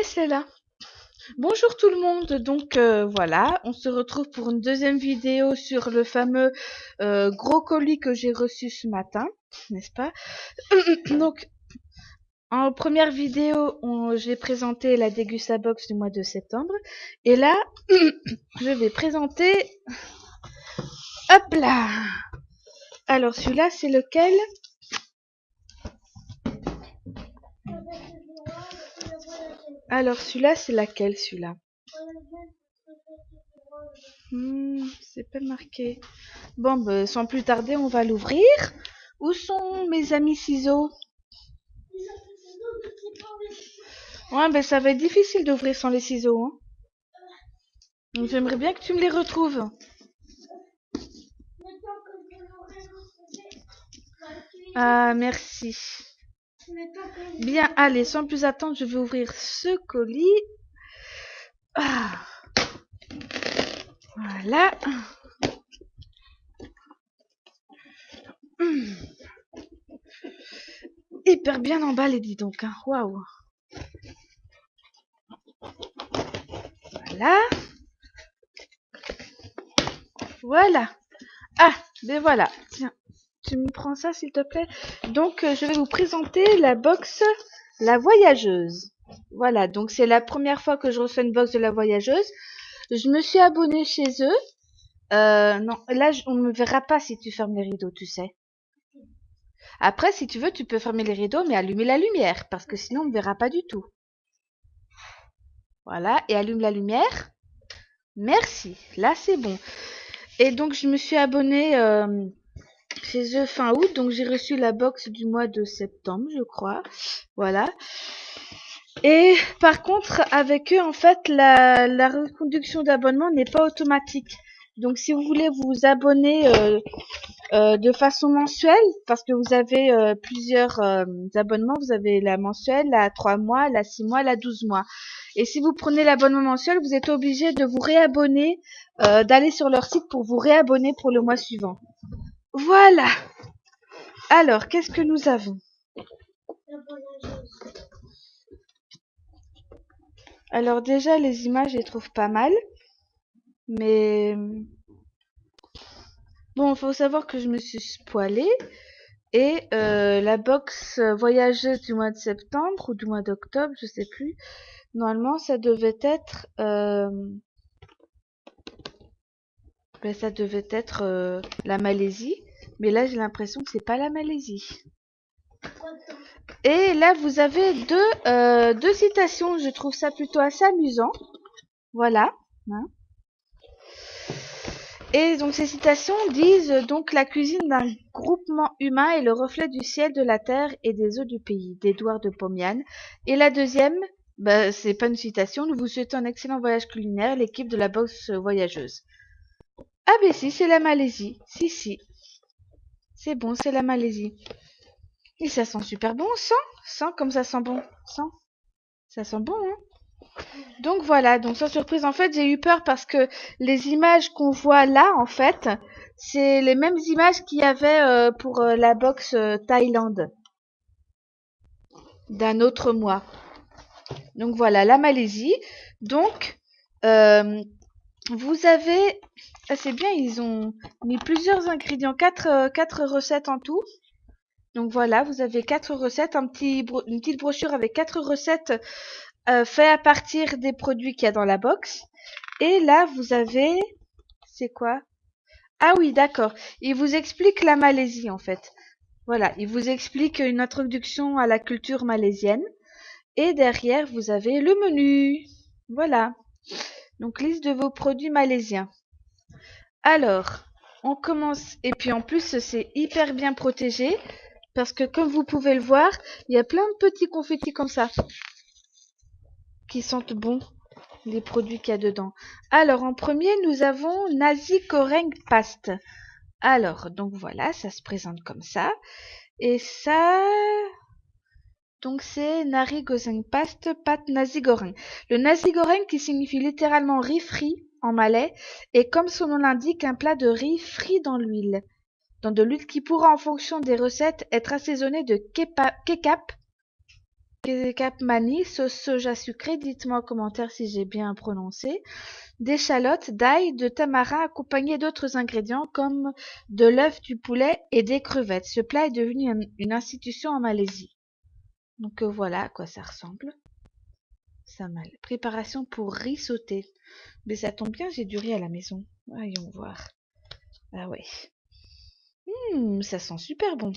C'est là. Bonjour tout le monde, donc voilà, on se retrouve pour une deuxième vidéo sur le fameux gros colis que j'ai reçu ce matin, n'est-ce pas? Donc en première vidéo, j'ai présenté la Degustabox du mois de septembre, et là, je vais présenter, hop là! Alors celui-là, c'est lequel? Alors celui-là, c'est laquelle celui-là? C'est pas marqué. Bon, ben, sans plus tarder, on va l'ouvrir. Où sont mes amis ciseaux? Ouais, ben ça va être difficile d'ouvrir sans les ciseaux, hein. Donc, j'aimerais bien que tu me les retrouves. Ah, merci. Bien, allez, sans plus attendre, je vais ouvrir ce colis. Ah, voilà. Hyper bien emballé, dis donc, hein. Waouh. Voilà. Voilà. Ah, ben voilà. Tiens, tu me prends ça, s'il te plaît. Donc, je vais vous présenter la box La Voyageuse. Voilà, donc c'est la première fois que je reçois une box de La Voyageuse. Je me suis abonnée chez eux. Non, là, on ne me verra pas si tu fermes les rideaux, tu sais. Après, si tu veux, tu peux fermer les rideaux, mais allumer la lumière, parce que sinon, on ne me verra pas du tout. Voilà, et allume la lumière. Merci, là, c'est bon. Et donc, je me suis abonnée chez eux fin août, donc j'ai reçu la box du mois de septembre, je crois. Voilà. Et par contre, avec eux, en fait, la reconduction d'abonnement n'est pas automatique. Donc, si vous voulez vous abonner de façon mensuelle, parce que vous avez plusieurs abonnements, vous avez la mensuelle, la 3 mois, la 6 mois, la 12 mois. Et si vous prenez l'abonnement mensuel, vous êtes obligé de vous réabonner, d'aller sur leur site pour vous réabonner pour le mois suivant. Voilà. Alors, qu'est-ce que nous avons? Alors déjà, les images, je les trouve pas mal. Mais bon, faut savoir que je me suis spoilée. Et la box voyageuse du mois de septembre ou du mois d'octobre, je sais plus. Normalement, ça devait être la Malaisie, mais là j'ai l'impression que c'est pas la Malaisie. Et là vous avez deux citations, je trouve ça plutôt assez amusant. Voilà. Hein. Et donc ces citations disent donc la cuisine d'un groupement humain est le reflet du ciel, de la terre et des eaux du pays, d'Édouard de Pomian. Et la deuxième, c'est pas une citation, nous vous souhaitons un excellent voyage culinaire, l'équipe de la boxe voyageuse. Ah ben si, c'est la Malaisie. Si. C'est bon, c'est la Malaisie. Et ça sent super bon, sent comme ça sent bon. Ça sent bon, hein. Donc voilà, donc sans surprise, en fait, j'ai eu peur parce que les images qu'on voit là, en fait, c'est les mêmes images qu'il y avait pour la box Thaïlande d'un autre mois. Donc voilà, la Malaisie. Donc, vous avez... Ah, c'est bien, ils ont mis plusieurs ingrédients, quatre recettes en tout. Donc voilà, vous avez 4 recettes, une petite brochure avec 4 recettes faites à partir des produits qu'il y a dans la box. Et là, vous avez... C'est quoi? Ah oui, d'accord. Il vous explique la Malaisie, en fait. Voilà, il vous explique une introduction à la culture malaisienne. Et derrière, vous avez le menu. Voilà. Donc, liste de vos produits malaisiens. Alors, on commence. Et puis, en plus, c'est hyper bien protégé. Parce que, comme vous pouvez le voir, il y a plein de petits confettis comme ça. Qui sentent bon. Les produits qu'il y a dedans. Alors, en premier, nous avons Nasi Goreng Paste. Alors, donc voilà, ça se présente comme ça. Et ça, donc c'est Nari Goreng Paste, pâte Nasi Goreng. Le Nasi Goreng qui signifie littéralement riz frit en malais est comme son nom l'indique un plat de riz frit dans l'huile. Dans de l'huile qui pourra en fonction des recettes être assaisonné de kekap, capmani, sauce soja sucrée, dites-moi en commentaire si j'ai bien prononcé, d'échalotes, d'ail, de tamarin accompagné d'autres ingrédients comme de l'œuf, du poulet et des crevettes. Ce plat est devenu une institution en Malaisie. Donc voilà à quoi ça ressemble. Ça mal. Préparation pour riz sauté. Mais ça tombe bien, j'ai du riz à la maison. Voyons voir. Ah ouais. Ça sent super bon.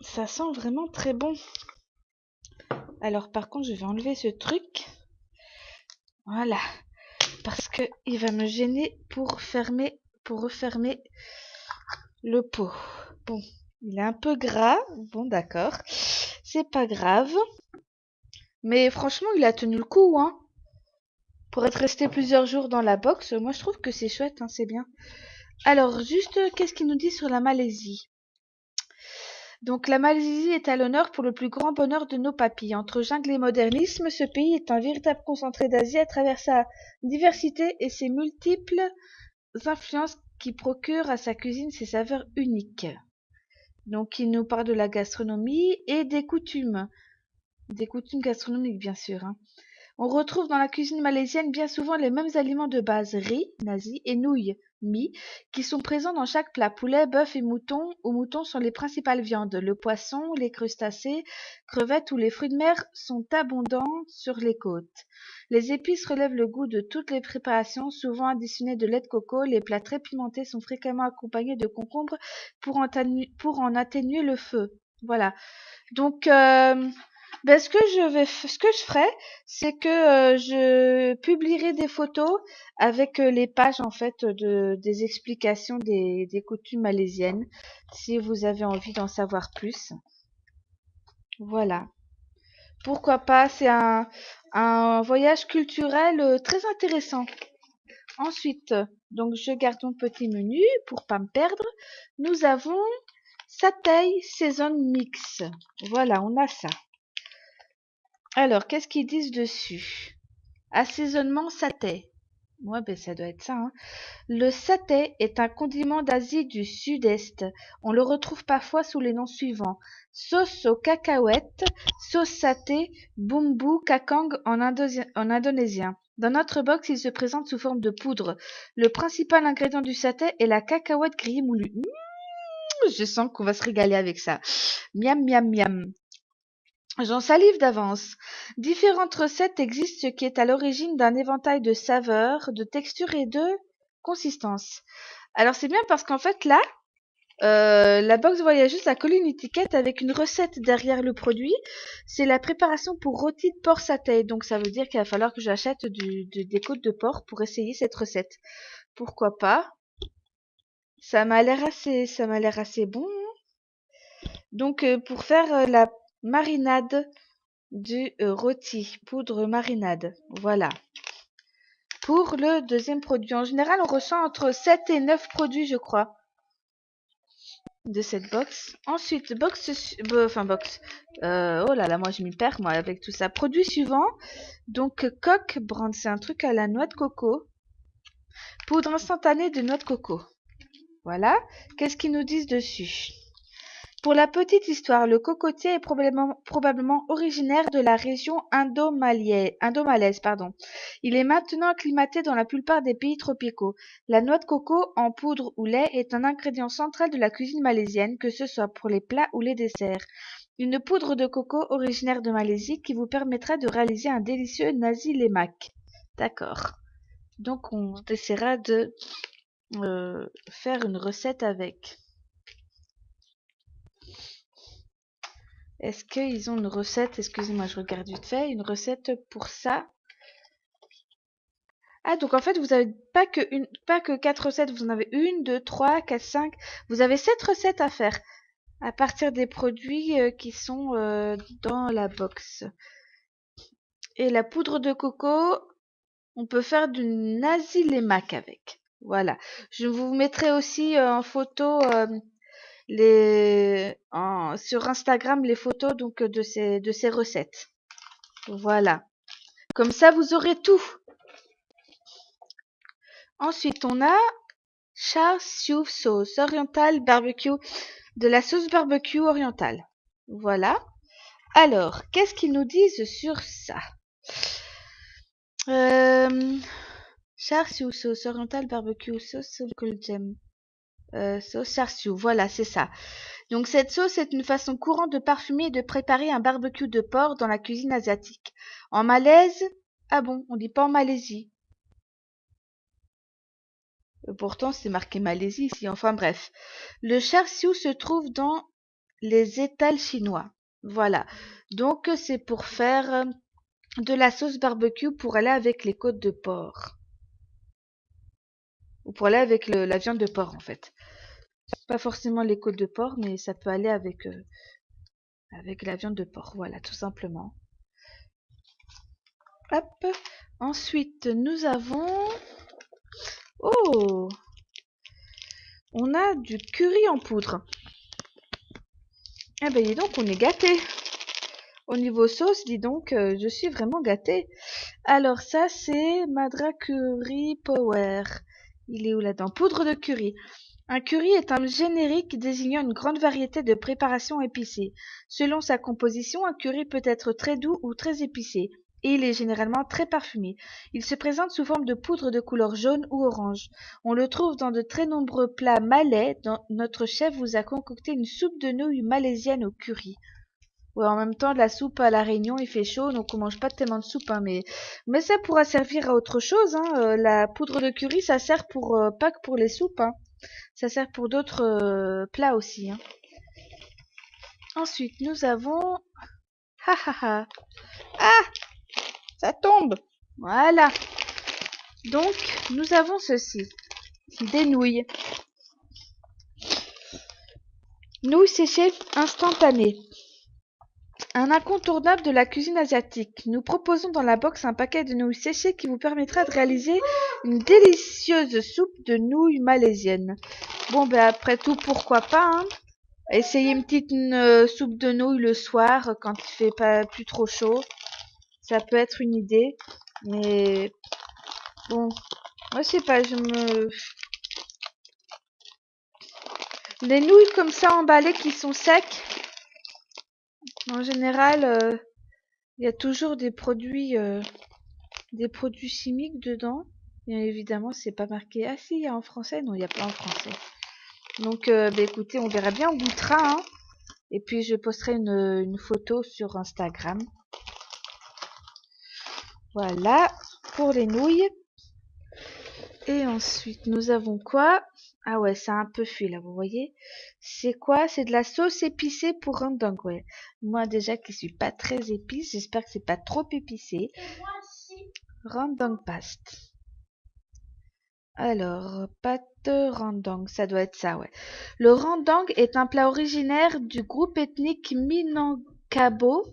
Ça sent vraiment très bon. Alors par contre, je vais enlever ce truc. Voilà. Parce que il va me gêner pour refermer le pot. Bon, il est un peu gras. Bon, d'accord. C'est pas grave. Mais franchement, il a tenu le coup, hein. Pour être resté plusieurs jours dans la box, moi je trouve que c'est chouette, hein, c'est bien. Alors, juste, qu'est-ce qu'il nous dit sur la Malaisie? Donc, la Malaisie est à l'honneur pour le plus grand bonheur de nos papilles. Entre jungle et modernisme, ce pays est un véritable concentré d'Asie à travers sa diversité et ses multiples influences qui procurent à sa cuisine ses saveurs uniques. Donc, il nous parle de la gastronomie et des coutumes gastronomiques, bien sûr, hein. On retrouve dans la cuisine malaisienne bien souvent les mêmes aliments de base, riz, nasi et nouilles, mi, qui sont présents dans chaque plat. Poulet, bœuf et mouton sont les principales viandes. Le poisson, les crustacés, crevettes ou les fruits de mer sont abondants sur les côtes. Les épices relèvent le goût de toutes les préparations, souvent additionnées de lait de coco. Les plats très pimentés sont fréquemment accompagnés de concombres pour en atténuer le feu. Voilà. Donc, ce que je ferai, c'est que je publierai des photos avec les pages en fait des explications des coutumes malaisiennes, si vous avez envie d'en savoir plus. Voilà. Pourquoi pas, c'est un voyage culturel très intéressant. Ensuite, donc je garde mon petit menu pour pas me perdre. Nous avons Satay Season Mix. Voilà, on a ça. Alors, qu'est-ce qu'ils disent dessus? Assaisonnement satay. Ouais, ben ça doit être ça, hein. Le satay est un condiment d'Asie du Sud-Est. On le retrouve parfois sous les noms suivants: sauce aux cacahuètes, sauce satay, bumbu kakang en indonésien. Dans notre box, il se présente sous forme de poudre. Le principal ingrédient du satay est la cacahuète grillée moulue. Je sens qu'on va se régaler avec ça. Miam, miam, miam. J'en salive d'avance. Différentes recettes existent, ce qui est à l'origine d'un éventail de saveurs, de textures et de consistances. Alors c'est bien parce qu'en fait là, la box voyageuse a collé une étiquette avec une recette derrière le produit. C'est la préparation pour rôti de porc satay. Donc ça veut dire qu'il va falloir que j'achète des côtes de porc pour essayer cette recette. Pourquoi pas? Ça m'a l'air assez bon. Donc pour faire la marinade du rôti, poudre marinade. Voilà. Pour le deuxième produit. En général, on ressent entre 7 et 9 produits, je crois, de cette box. Ensuite, oh là là, moi je m'y perds, moi, avec tout ça. Produit suivant. Donc, Coq Brand, c'est un truc à la noix de coco. Poudre instantanée de noix de coco. Voilà. Qu'est-ce qu'ils nous disent dessus? Pour la petite histoire, le cocotier est probablement originaire de la région indomalaise. Il est maintenant acclimaté dans la plupart des pays tropicaux. La noix de coco en poudre ou lait est un ingrédient central de la cuisine malaisienne, que ce soit pour les plats ou les desserts. Une poudre de coco originaire de Malaisie qui vous permettra de réaliser un délicieux nasi lemak. D'accord. Donc on essaiera de faire une recette avec. Est-ce qu'ils ont une recette? Excusez-moi, je regarde vite fait. Une recette pour ça. Ah, donc en fait, vous avez pas que 4 recettes. Vous en avez 1, 2, 3, 4, 5. Vous avez 7 recettes à faire à partir des produits qui sont dans la box. Et la poudre de coco, on peut faire du nasi lemak avec. Voilà. Je vous mettrai aussi en photo sur Instagram les photos donc de ces recettes. Voilà. Comme ça, vous aurez tout. Ensuite, on a char siu sauce orientale barbecue, de la sauce barbecue orientale. Voilà. Alors, qu'est-ce qu'ils nous disent sur ça? Char-siu sauce orientale barbecue sauce Uncle Jam. Sauce char-siu, voilà, c'est ça. Donc cette sauce est une façon courante de parfumer et de préparer un barbecue de porc dans la cuisine asiatique. En Malaise, ah bon, on dit pas en Malaisie. Pourtant, c'est marqué Malaisie ici. Enfin bref. Le char-siu se trouve dans les étals chinois. Voilà. Donc c'est pour faire de la sauce barbecue pour aller avec les côtes de porc. Ou pour aller avec la viande de porc en fait. Pas forcément les côtes de porc, mais ça peut aller avec la viande de porc. Voilà, tout simplement. Hop. Ensuite, nous avons... Oh! On a du curry en poudre. Eh ben, dis donc, on est gâtés. Au niveau sauce, dis donc, je suis vraiment gâtée. Alors ça, c'est Madra Curry Power. Il est où là-dedans? Poudre de curry. Un curry est un générique désignant une grande variété de préparations épicées. Selon sa composition, un curry peut être très doux ou très épicé, et il est généralement très parfumé. Il se présente sous forme de poudre de couleur jaune ou orange. On le trouve dans de très nombreux plats malais. Notre chef vous a concocté une soupe de nouilles malaisienne au curry. Ouais, en même temps, de la soupe à La Réunion, il fait chaud, donc on mange pas tellement de soupe, hein, mais ça pourra servir à autre chose, hein. La poudre de curry, ça sert pour pas que pour les soupes, hein. Ça sert pour d'autres plats aussi, hein. Ensuite, nous avons... Ha ha ha. Ah, ça tombe. Voilà. Donc, nous avons ceci. Des nouilles. Nouilles séchées instantanées. Un incontournable de la cuisine asiatique. Nous proposons dans la box un paquet de nouilles séchées qui vous permettra de réaliser une délicieuse soupe de nouilles malaisiennes. Bon, ben après tout, pourquoi pas, hein. Essayez une petite soupe de nouilles le soir quand il fait pas plus trop chaud. Ça peut être une idée. Mais bon, moi je sais pas, les nouilles comme ça emballées qui sont secs, en général, il y a toujours des produits chimiques dedans. Bien évidemment, c'est pas marqué. Ah si, il y a en français. Non, il n'y a pas en français. Donc, bah, écoutez, on verra bien, on goûtera, hein. Et puis, je posterai une photo sur Instagram. Voilà, pour les nouilles. Et ensuite, nous avons quoi? Ah ouais, ça a un peu fui là, vous voyez? C'est quoi? C'est de la sauce épicée pour rendang, ouais. Moi déjà qui suis pas très épice, j'espère que c'est pas trop épicé. Rendang paste. Alors, pâte rendang, ça doit être ça, ouais. Le rendang est un plat originaire du groupe ethnique Minangkabau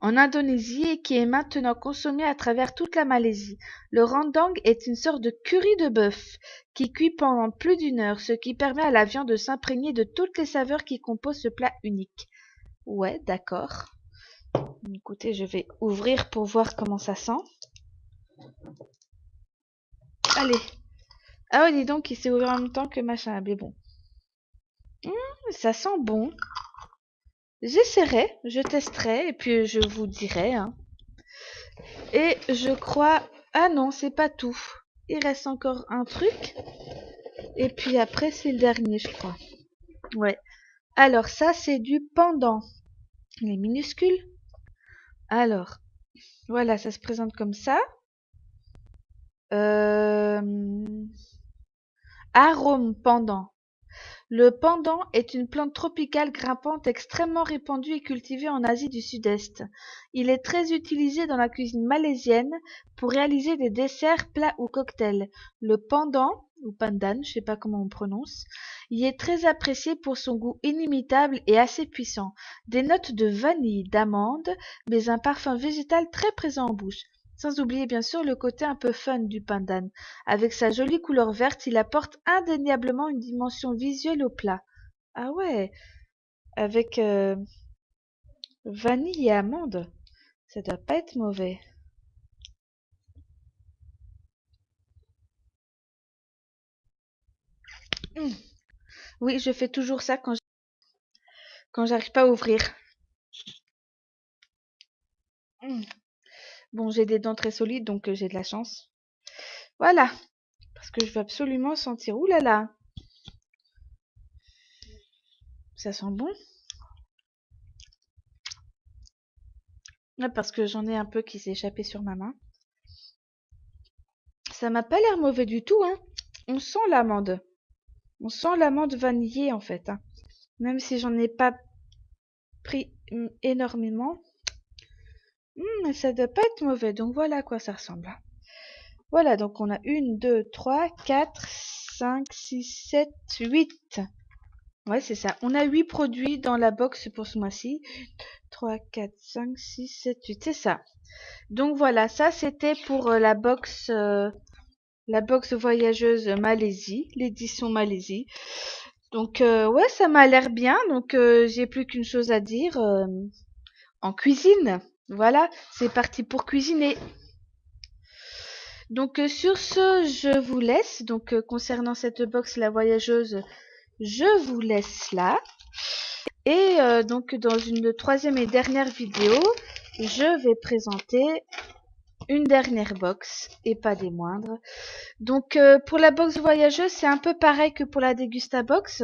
en Indonésie et qui est maintenant consommé à travers toute la Malaisie. Le rendang est une sorte de curry de bœuf qui cuit pendant plus d'une heure, ce qui permet à la viande de s'imprégner de toutes les saveurs qui composent ce plat unique. Ouais, d'accord. Écoutez, je vais ouvrir pour voir comment ça sent. Allez. Ah ouais, dis donc, il s'est ouvert en même temps que machin. Mais bon. Ça sent bon. J'essaierai, je testerai et puis je vous dirai, hein. Et je crois... Ah non, c'est pas tout. Il reste encore un truc. Et puis après, c'est le dernier, je crois. Ouais. Alors ça, c'est du pendant. Il est minuscule. Alors, voilà, ça se présente comme ça. Euh... Arôme pendant. Le pandan est une plante tropicale grimpante extrêmement répandue et cultivée en Asie du Sud-Est. Il est très utilisé dans la cuisine malaisienne pour réaliser des desserts, plats ou cocktails. Le pandan, ou pandan, je sais pas comment on prononce, y est très apprécié pour son goût inimitable et assez puissant. Des notes de vanille, d'amande, mais un parfum végétal très présent en bouche. Sans oublier bien sûr le côté un peu fun du pandan. Avec sa jolie couleur verte, il apporte indéniablement une dimension visuelle au plat. Ah ouais, avec vanille et amande, ça doit pas être mauvais. Mmh. Oui, je fais toujours ça quand quand j'arrive pas à ouvrir. Hmm. Bon, j'ai des dents très solides, donc j'ai de la chance. Voilà, parce que je veux absolument sentir. Ouh là là, ça sent bon. Ouais, parce que j'en ai un peu qui s'est échappé sur ma main. Ça m'a pas l'air mauvais du tout, hein. On sent l'amande. On sent l'amande vanillée en fait, hein. Même si j'en ai pas pris énormément. Ça doit pas être mauvais. Donc voilà à quoi ça ressemble. Voilà, donc on a 1, 2, 3, 4, 5, 6, 7, 8. Ouais, c'est ça. On a 8 produits dans la box pour ce mois-ci. 3, 4, 5, 6, 7, 8. C'est ça. Donc voilà, ça c'était pour la box voyageuse Malaisie, l'édition Malaisie. Donc ouais, ça m'a l'air bien. Donc j'ai plus qu'une chose à dire en cuisine. Voilà, c'est parti pour cuisiner. Donc sur ce, je vous laisse. Donc concernant cette box la voyageuse, je vous laisse là. Et donc dans une troisième et dernière vidéo, je vais présenter une dernière box et pas des moindres. Donc pour la box voyageuse, c'est un peu pareil que pour la Dégusta Box.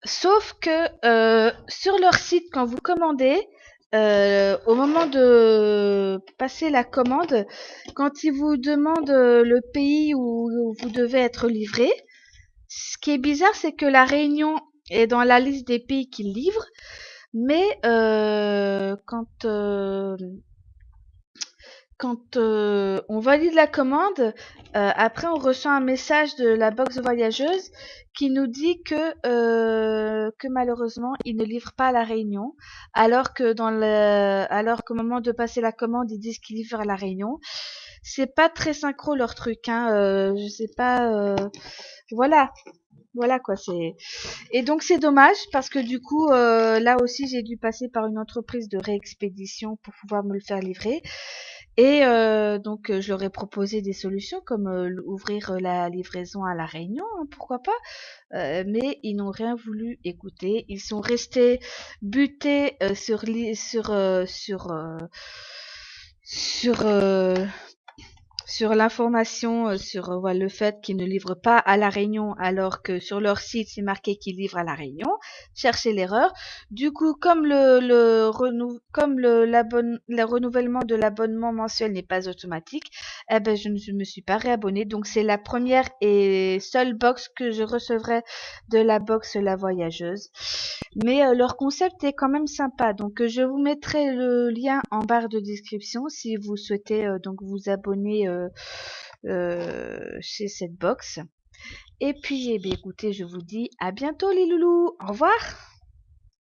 Sauf que sur leur site, quand vous commandez, au moment de passer la commande, quand ils vous demandent le pays où vous devez être livré, ce qui est bizarre, c'est que la Réunion est dans la liste des pays qu'ils livrent, mais quand on valide la commande, après on reçoit un message de la box voyageuse qui nous dit que malheureusement ils ne livrent pas à la Réunion, alors que alors qu'au moment de passer la commande ils disent qu'ils livrent à la Réunion. C'est pas très synchro leur truc, hein. Je sais pas. Voilà. Voilà quoi, c'est et donc c'est dommage parce que du coup là aussi j'ai dû passer par une entreprise de réexpédition pour pouvoir me le faire livrer et donc je leur ai proposé des solutions comme ouvrir la livraison à La Réunion, hein, pourquoi pas, mais ils n'ont rien voulu écouter. Ils sont restés butés sur sur l'information, sur voilà, le fait qu'ils ne livrent pas à La Réunion alors que sur leur site c'est marqué qu'ils livrent à La Réunion. Cherchez l'erreur. Du coup, comme le renouvellement de l'abonnement mensuel n'est pas automatique, eh ben je ne me suis pas réabonnée. Donc c'est la première et seule box que je recevrai de la box La Voyageuse. Mais leur concept est quand même sympa. Donc je vous mettrai le lien en barre de description si vous souhaitez donc vous abonner chez cette box. Et puis, eh bien, écoutez, je vous dis à bientôt les loulous. Au revoir.